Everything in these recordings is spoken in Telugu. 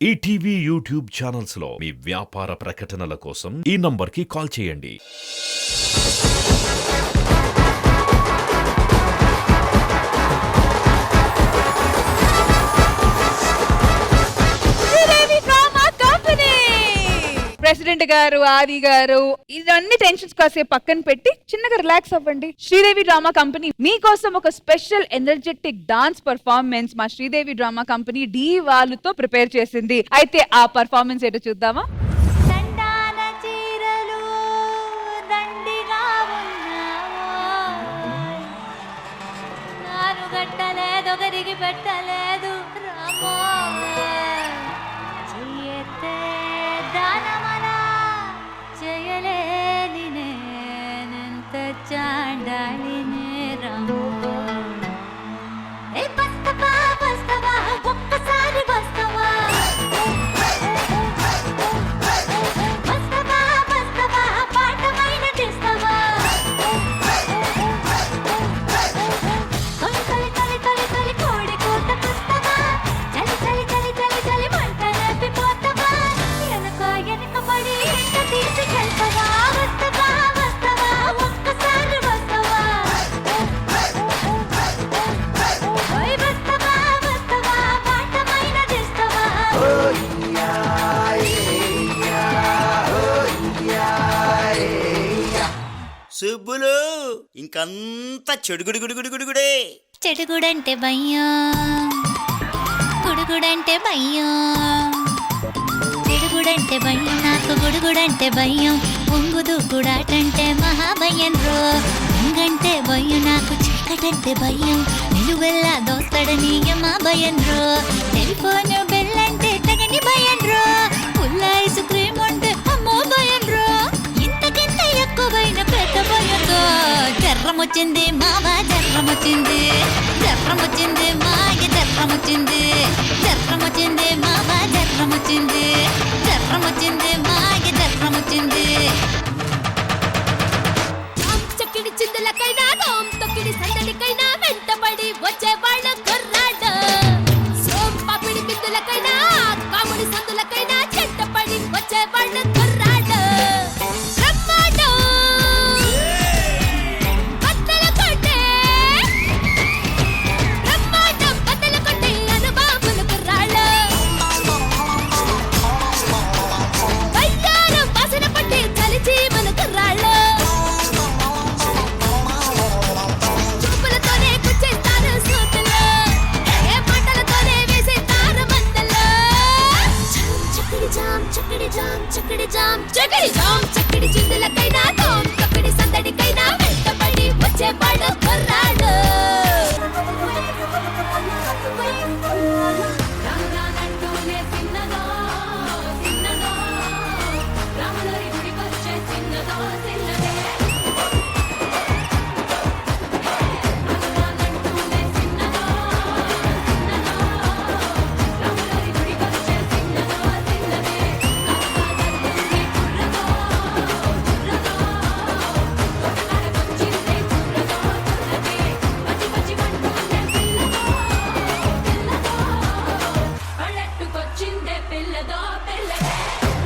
ఈటీవీ యూట్యూబ్ ఛానల్స్ లో మీ వ్యాపార ప్రకటనల కోసం ఈ నంబర్కి కాల్ చేయండి. ప్రెసిడెంట్ గారు, ఆది గారు, ఇవన్నీ టెన్షన్స్ కాసేపు పక్కన పెట్టి చిన్నగా రిలాక్స్ అవ్వండి. శ్రీదేవి డ్రామా కంపెనీ మీకోసం ఒక స్పెషల్ ఎనర్జెటిక్ డాన్స్ పర్ఫార్మెన్స్ మా శ్రీదేవి డ్రామా కంపెనీ డి వాళ్ళతో ప్రిపేర్ చేసింది. అయితే ఆ పర్ఫార్మెన్స్ ఏంటో చూద్దామా? పెట్టలేదు చేయలేని నేనంత చాండాలినే రామో. బస్తవా బస్తవా ఒక్కసారి బస్తవా, బస్తవా బస్తవా పాఠమైన చేస్తావా, తొలి తొలి తొలి తొలి తొలి కోడి కూత కుస్తవా, చలి చలి చలి చలి చలి మంట రేపిపోతావా, వెనక వెనక పడి ఎంట తీసుకెళ్తావా, వస్తవా వస్తవా ఒక్కసారి వస్తవా, ఓయ్ వస్తవా వస్తవా పాఠమైన చేస్తావా. సుబ్బులు ఇంకంతా చెడుగుడుగుడుగుడుగుడే. చెడుగుడంటే భయం, గుడుగుడంటే భయం, చెడుగుడంటే భయం, నాకు గుడుగుడంటే భయం, పొంగు దూకుడాటంటే మహాభయం రో. పొంగంటే భయం, నాకు చీకటంటే భయం, నిలువెల్లా దోస్తడని యమా భయం రో. టెలిఫోన్ బెల్లంటే తగని భయం రో, పుల్ల ఐస్ క్రీమ్ అంటే అమ్మో భయం రో. ఇంతకింత ఎక్కువైన పెద్ద భయంతో జర్రమొచ్చింది మావా, జర్రమొచ్చింది, జర్రమొచ్చింది మాయ, జర్రమొచ్చింది, జర్రమొచ్చింది మావా, జర్రమొచ్చింది, జర్రమొచ్చింది మాయ, జర్రమొచ్చింది. చక్కిడి చిందులకైనా తొక్కిడి సందడికైనా వెంటబడి వచ్చేవాళ్ళ కుర్రాడు, సోంపాపిడి బిందులకైనా కాముడి సందులకైనా చెట్టపడి వచ్చేవాళ్ళ కుర్రాడు. బ్రహ్మాండం బద్దలు కొట్టే, బ్రహ్మాండం బద్దలు కొట్టే అనుబాబుల కుర్రాళ్ళు, వయ్యారం వాసన పట్టి చలిచీమల కుర్రాళ్ళు, చూపులతోనే కూర్చేస్తారు సూతులు, ఏ మాటలతోనే వేసేస్తారు మందలు. చక్కడి జామ్ చక్కడి జామ్ చక్కడి జామ్ చక్కడి జామ్ చక్కడి చిందులకైనా తొక్కడి సందడికైనా వెంటబడి వచ్చేవాడు కుర్రాడు. రానంటూనే చిన్నదో చిన్నదో, రాములరి గుడికొచ్చే చిన్నదో చిన్నదే, రానంటూనే చిన్నదో చిన్నదో, రాములరి గుడికొచ్చే చిన్నదో చిన్నదే, కాకాదల్లి కుర్రదో కుర్రదో, కొట్టనడకొచ్చిందే కుర్రదో కుర్రదే, పచ్చి పచ్చి మంటూనే పిల్లదో పిల్లదో, పళ్ళెట్టుకొచ్చిందే పిల్లదో పిల్లదే,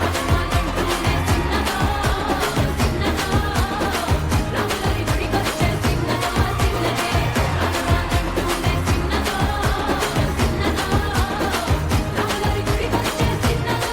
రానంటూనే చిన్నదో చిన్నదో, రాములరి గుడికొచ్చే చిన్నదో చిన్నదే, రానంటూనే చిన్నదో చిన్నదో, రాములరి గుడికొచ్చే చిన్నదో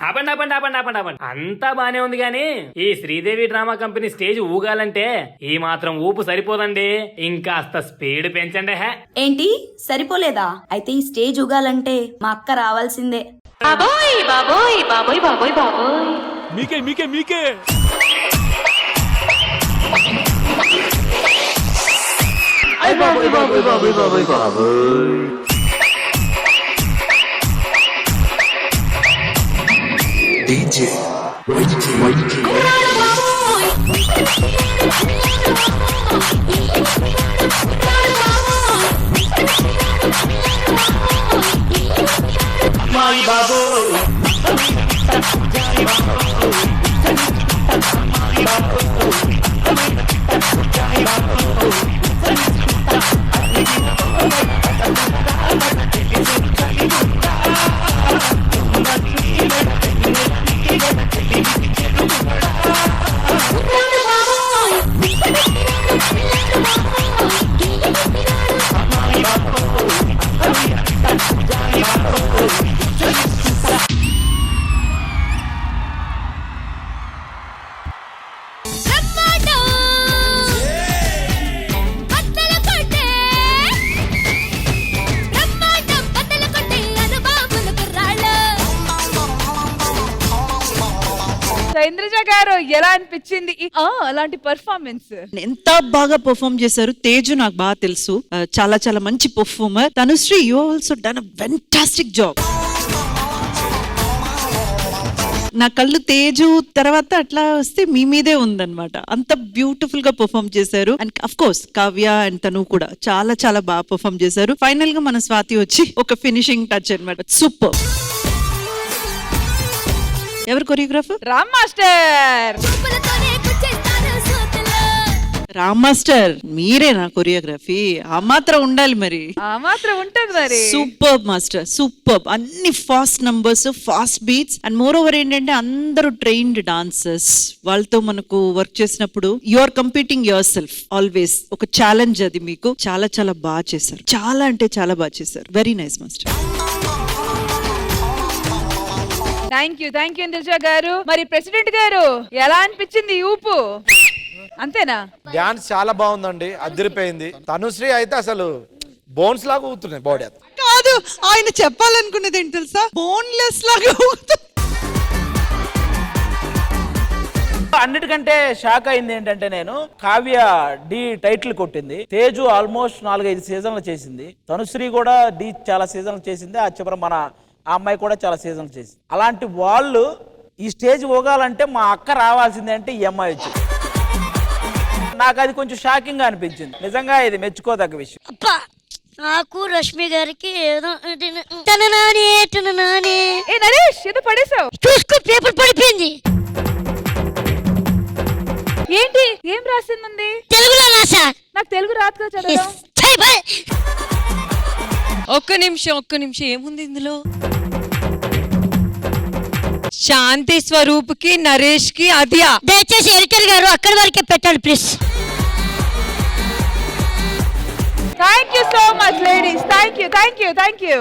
ఆపండి ఆపండి ఆపండి ఆపండి ఆపండి, అంతా బానే ఉంది గానీ ఈ శ్రీదేవి డ్రామా కంపెనీ స్టేజ్ ఊగాలంటే ఈ మాత్రం ఊపు సరిపోదండి, ఇంకాస్త స్పీడ్ పెంచండి. హే ఏంటి సరిపోలేదా? అయితే ఈ స్టేజ్ ఊగాలంటే మా అక్క రావాల్సిందే. బాబోయ్ బాబోయ్ బాబోయ్ బాబోయ్ బాబోయ్. మీకే మీకే మీకే DJ Whitey. మాయి బాబు సో ఇంద్రజ గారు ఎలా అనిపించింది అలాంటి పర్ఫార్మెన్స్? ఎంత బాగా పర్ఫార్మ్ చేశారు. తేజు నాకు బాగా తెలుసు, చాలా చాలా మంచి performer. Tanushree, you also done a fantastic job. నా కళ్ళు తేజు తర్వాత అట్లా వస్తే మీ మీదే ఉందన్నమాట. అంత బ్యూటిఫుల్ గా పర్ఫార్మ్ చేశారు. And of course Kavya and తను కూడా చాలా చాలా బాగా పర్ఫార్మ్ చేశారు. ఫైనల్ గా మన స్వాతి వచ్చి ఒక ఫినిషింగ్ టచ్ అన్నమాట. సూపర్. ఎవరు choreographer? Ram master. Ram master మీరే నా కొరియోగ్రఫీ. ఆ మాత్రం ఉండాలి మరి. ఆ మాత్రం ఉంటది మరి. Super master, super. అన్ని fast numbers, fast beats and more over ఏంటంటే అందరూ ట్రైన్డ్ డాన్సర్స్. వాళ్ళతో మనకు వర్క్ చేసినప్పుడు you are competing yourself always. ఒక ఛాలెంజ్ అది మీకు. చాలా చాలా బాగా చేశారు. చాలా అంటే చాలా బాగా చేశారు. Very nice master. Thank you Indraja గారు. మరి ప్రెసిడెంట్ గారు ఎలా అనిపించింది ఈ ఊపు? అంతేనా? డాన్స్ చాలా బాగుందండి, అదిరిపోయింది. తనుశ్రీ అయితే అసలు బోన్స్ లాగా ఊగుతున్నాయి బాడీ. కాదు, ఆయన చెప్పాలనుకున్నది ఏంటి తెలుసా? బోన్లెస్ లాగా అన్నిటికంటే షాక్ అయింది ఏంటంటే, నేను కావ్య డి టైటిల్ కొట్టింది, తేజు ఆల్మోస్ట్ 4-5 సీజన్లు చేసింది, తనుశ్రీ కూడా డి చాలా సీజన్లు చేసింది, ఆ చివర మన ఆ అమ్మాయి కూడా చాలా సీజన్లు చేసింది. అలాంటి వాళ్ళు ఈ స్టేజ్ పోగాలంటే మా అక్క రావాల్సిందే అంటే ఈ అమ్మాయి వచ్చి. నాకు అది కొంచెం షాకింగ్ గా అనిపించింది. నిజంగా ఇది మెచ్చుకోదగ్గ విషయం. నాకు రష్మి గారికి ఏదో తన నానే ఏ నరేష్ ఏదో పడేసావు. చూసుకో, పేపర్ పడిపోయింది. ఏంటి? ఏం రాసింది? తెలుగులో రాసా. నాకు తెలుగు రాదు కదా చదవడం. ఒక్క నిమిషం ఏముంది ఇందులో? శాంతి స్వరూప్ కి, నరేష్ కి, అదియా. దయచేసి ఎడిటర్ గారు అక్కడి వరకే పెట్టండి please. Thank you so much ladies. Thank you